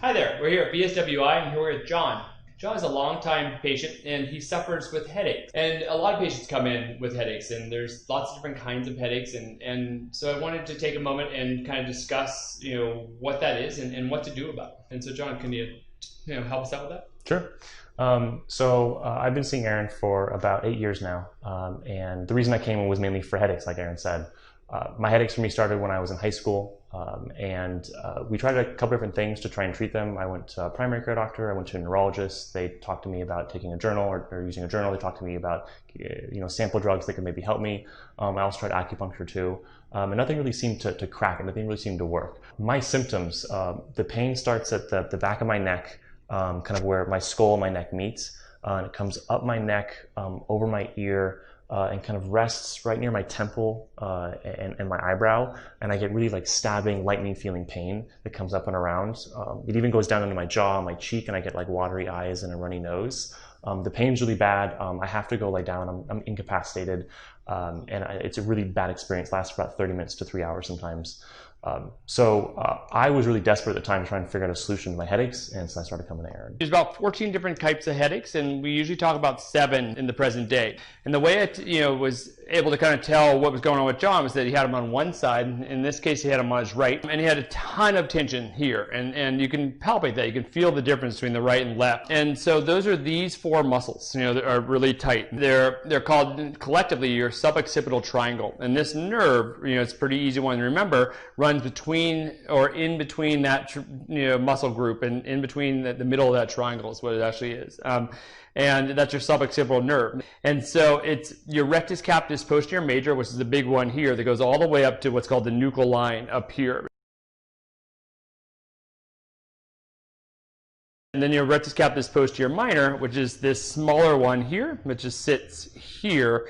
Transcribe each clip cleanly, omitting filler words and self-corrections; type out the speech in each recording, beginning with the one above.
Hi there, we're here at BSWI and here we're with John. John is a longtime patient and he suffers with headaches. And a lot of patients come in with headaches and there's lots of different kinds of headaches and so I wanted to take a moment and kind of discuss, what that is and what to do about it. And so John, can you help us out with that? Sure. I've been seeing Aaron for about 8 years now, and the reason I came in was mainly for headaches, like Aaron said. My headaches for me started when I was in high school, and we tried a couple different things to try and treat them. I went to a primary care doctor, I went to a neurologist. They talked to me about taking a journal or using a journal. They talked to me about sample drugs that could maybe help me. I also tried acupuncture too, and nothing really seemed to crack, and nothing really seemed to work. My symptoms, the pain starts at the back of my neck, kind of where my skull and my neck meets, and it comes up my neck, over my ear, and kind of rests right near my temple and my eyebrow, and I get really like stabbing, lightning feeling pain that comes up and around. It even goes down into my jaw, my cheek, and I get like watery eyes and a runny nose. The pain's really bad. I have to go lay down. I'm incapacitated, it's a really bad experience. Lasts about 30 minutes to 3 hours sometimes. I was really desperate at the time to try and figure out a solution to my headaches, and so I started coming to Aaron. There's about 14 different types of headaches, and we usually talk about 7 in the present day. And the way I was able to kind of tell what was going on with John was that he had him on one side. In this case, he had him on his right, and he had a ton of tension here. And you can palpate that. You can feel the difference between the right and left. And so those are these 4 muscles, that are really tight. They're called collectively your suboccipital triangle. And this nerve, it's a pretty easy one to remember, runs between or in between that muscle group and in between the middle of that triangle is what it actually is. And that's your suboccipital nerve. And so it's your rectus capitis posterior major, which is the big one here, that goes all the way up to what's called the nuchal line up here. And then your rectus capitis posterior minor, which is this smaller one here, which just sits here.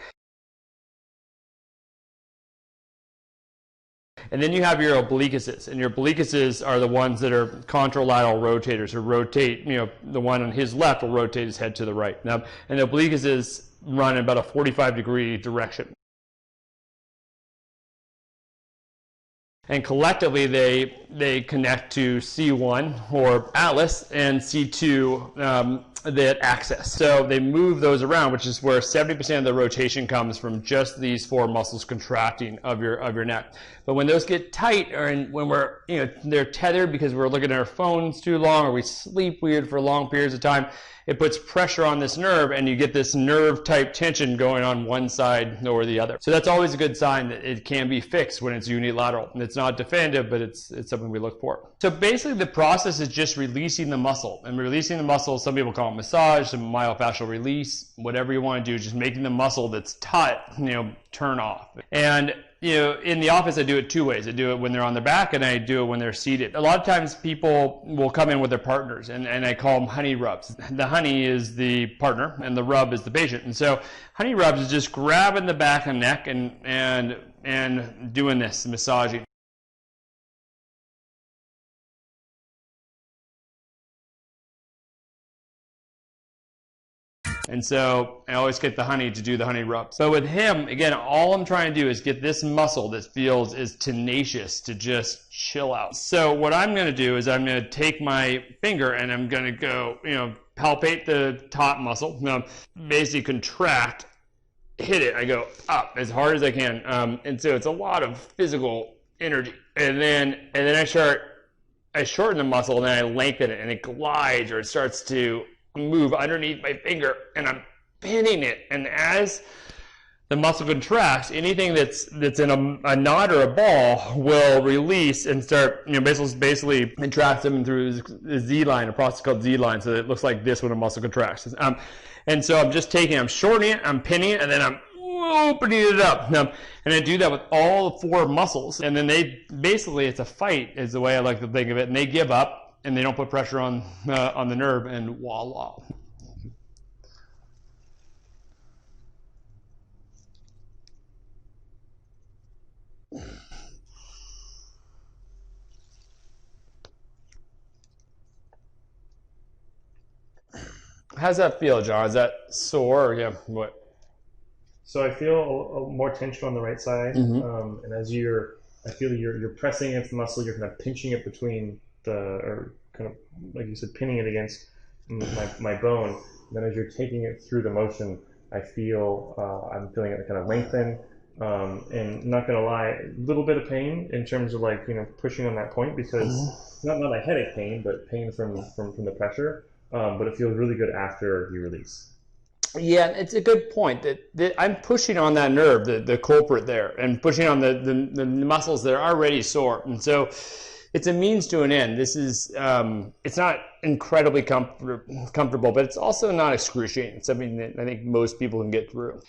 And then you have your obliquuses, and your obliquuses are the ones that are contralateral rotators, who rotate, the one on his left will rotate his head to the right. Now, and the obliquuses run in about a 45-degree direction. And collectively, they connect to C1 or atlas and C2 that axis. So they move those around, which is where 70% of the rotation comes from just these 4 muscles contracting of your neck. But when those get tight, or when we're they're tethered because we're looking at our phones too long, or we sleep weird for long periods of time, it puts pressure on this nerve, and you get this nerve type tension going on one side or the other. So that's always a good sign that it can be fixed when it's unilateral. And it's not definitive, but it's something we look for. So basically the process is just releasing the muscle. And releasing the muscle, some people call it massage, some myofascial release, whatever you want to do, just making the muscle that's taut, turn off. And in the office, I do it 2 ways. I do it when they're on their back, and I do it when they're seated. A lot of times people will come in with their partners, and I call them honey rubs. The honey is the partner, and the rub is the patient. And so honey rubs is just grabbing the back and neck and doing this, massaging. And so I always get the honey to do the honey rub. So with him, again, all I'm trying to do is get this muscle that feels is tenacious to just chill out. So what I'm going to do is I'm going to take my finger and I'm going to go, palpate the top muscle, basically contract, hit it. I go up as hard as I can. And so it's a lot of physical energy. And then I shorten the muscle and then I lengthen it, and it glides, or it starts to move underneath my finger, and I'm pinning it. And as the muscle contracts, anything that's in a knot or a ball will release and start, basically contract them through the Z line, a process called Z line, so that it looks like this when a muscle contracts. And so I'm just I'm shortening it, I'm pinning it, and then I'm opening it up. And I do that with all 4 muscles. And then it's a fight, is the way I like to think of it, and they give up. And they don't put pressure on the nerve, and voila. How's that feel, John? Is that sore? Yeah, what? So I feel more tension on the right side, and as I feel you're pressing against the muscle, you're kind of pinching it between kind of, like you said, pinning it against my bone. Then as you're taking it through the motion, I'm feeling it kind of lengthen. And not gonna lie, a little bit of pain in terms of like, pushing on that point, because not a headache pain, but pain from the pressure. But it feels really good after you release. Yeah, it's a good point that I'm pushing on that nerve, the culprit there, and pushing on the muscles that are already sore. And so it's a means to an end. This is, it's not incredibly comfortable, but it's also not excruciating. It's something that I think most people can get through.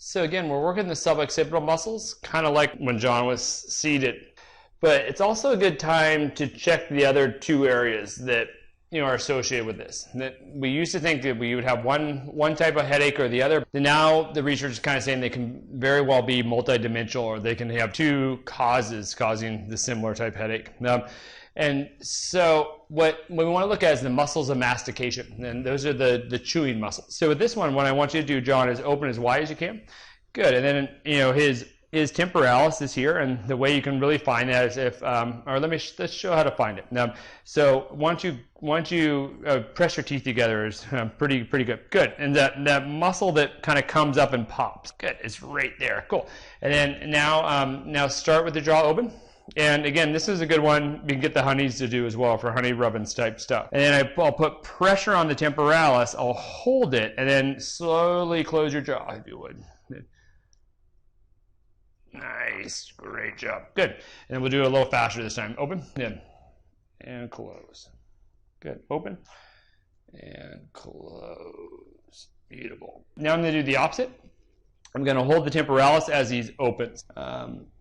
So again, we're working the suboccipital muscles, kind of like when John was seated. But it's also a good time to check the other two areas that are associated with this. That we used to think that we would have one type of headache or the other. And now the research is kind of saying they can very well be multidimensional, or they can have two causes causing the similar type headache. And so what we want to look at is the muscles of mastication, and those are the chewing muscles. So with this one, what I want you to do, John, is open as wide as you can. Good. And then his temporalis is here, and the way you can really find that is if, let's show how to find it. So once you press your teeth together is pretty good. Good. And that muscle that kind of comes up and pops. Good. It's right there. Cool. And then now start with the jaw open. And again, this is a good one we can get the honeys to do as well for honey rubbins type stuff. And then I'll put pressure on the temporalis. I'll hold it, and then slowly close your jaw, if you would. Nice, great job, good. And then we'll do it a little faster this time. Open, in, and close. Good, open, and close. Beautiful. Now I'm going to do the opposite. I'm going to hold the temporalis as he opens.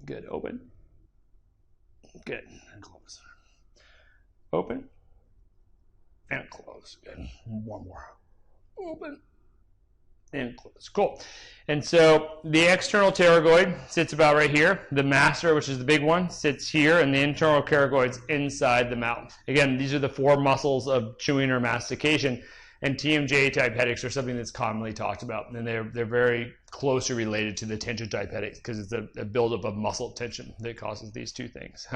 Good, open. Good, and close. Open, and close. Good, one more. Open, and close. Cool. And so the external pterygoid sits about right here. The masseter, which is the big one, sits here, and the internal pterygoid's inside the mouth. Again, these are the four muscles of chewing or mastication, and TMJ type headaches are something that's commonly talked about, and they're very closely related to the tension type headaches because it's a buildup of muscle tension that causes these two things.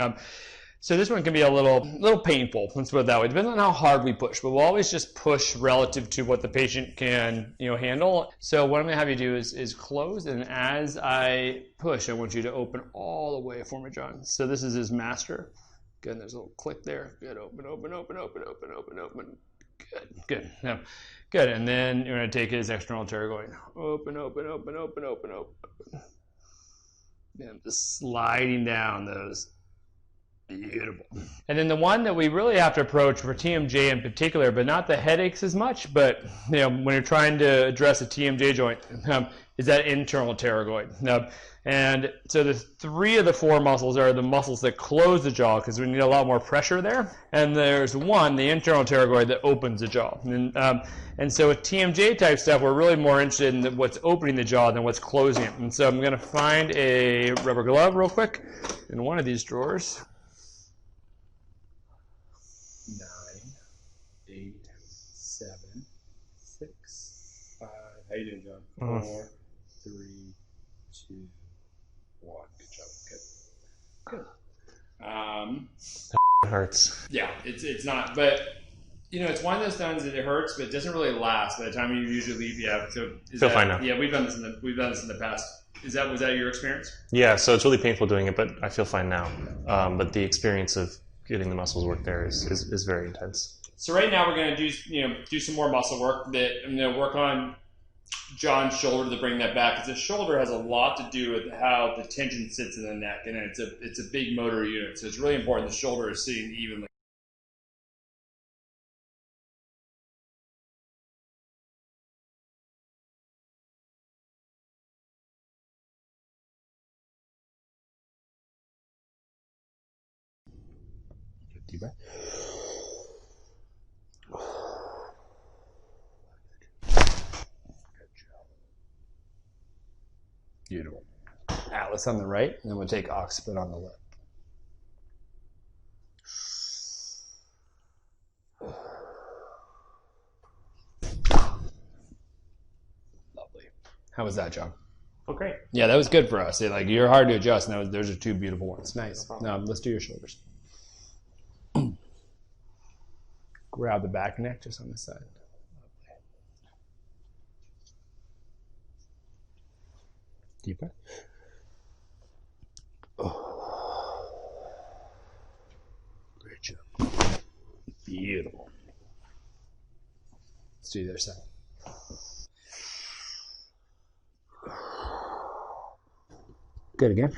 So this one can be a little painful, let's put it that way. Depends on how hard we push, but we'll always just push relative to what the patient can handle. So what I'm going to have you do is close, and as I push, I want you to open all the way for me, John. So this is his master. Good, there's a little click there. Good, open, open, open, open, open, open, open. Good. Now, good. And then you're going to take his external pterygoid. Open, open, open, open, open, open. And just sliding down those. Beautiful. And then the one that we really have to approach for TMJ in particular, but not the headaches as much, but when you're trying to address a TMJ joint, is that internal pterygoid. And so the three of the four muscles are the muscles that close the jaw because we need a lot more pressure there. And there's one, the internal pterygoid, that opens the jaw. And so with TMJ type stuff, we're really more interested in what's opening the jaw than what's closing it. And so I'm going to find a rubber glove real quick in one of these drawers. 9, 8, 7, 6, 5. How you doing, John? 4, 3, 2, 1. Good job. Good. It hurts. Yeah, it's not, but it's one of those things that it hurts, but it doesn't really last by the time you usually leave. Yeah, so feel fine now. Yeah, we've done this in the past. Was that your experience? Yeah, so it's really painful doing it, but I feel fine now. But the experience of getting the muscles work there is very intense. So right now we're going to do some more muscle work. That I'm going to work on John's shoulder to bring that back, because the shoulder has a lot to do with how the tension sits in the neck, and it's a big motor unit. So it's really important the shoulder is sitting evenly. Deep breath. Beautiful. Atlas on the right, and then we'll take occiput on the left. Lovely. How was that, John? Oh, great. Yeah, that was good for us. You're hard to adjust. Now those are two beautiful ones. Nice. Now let's do your shoulders. grab the back neck just on this side. Deeper. Oh. Great job. Beautiful. Let's do the other side. Good again.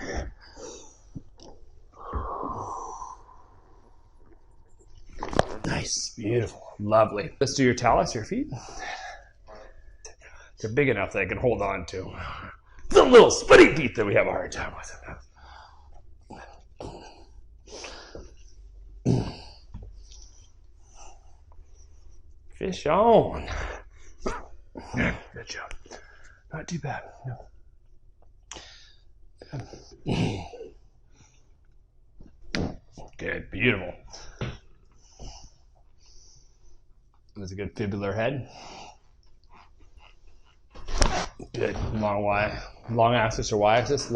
Nice, beautiful, lovely. Let's do your talus, your feet. They're big enough that I can hold on to. The little splitty feet that we have a hard time with. Fish on. Good job. Not too bad. No. Good, beautiful. That's a good fibular head. Good, long axis or y axis.